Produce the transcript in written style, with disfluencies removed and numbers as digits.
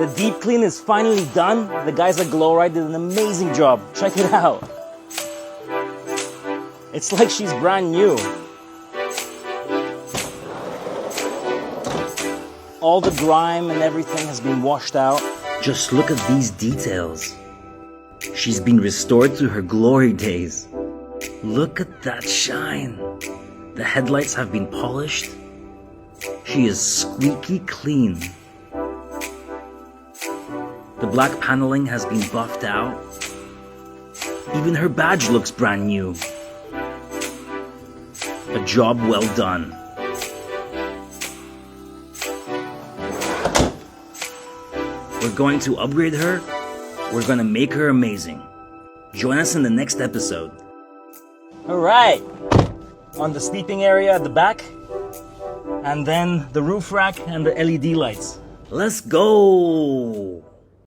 The deep clean is finally done. The guys at Glow Ride did an amazing job. Check it out. It's like she's brand new. All the grime and everything has been washed out. Just look at these details. She's been restored to her glory days. Look at that shine. The headlights have been polished. She is squeaky clean. The black paneling has been buffed out. Even her badge looks brand new. A job well done. We're going to upgrade her. We're going to make her amazing. Join us in the next episode. Alright. On the sleeping area at the back. And then the roof rack and the LED lights. Let's go!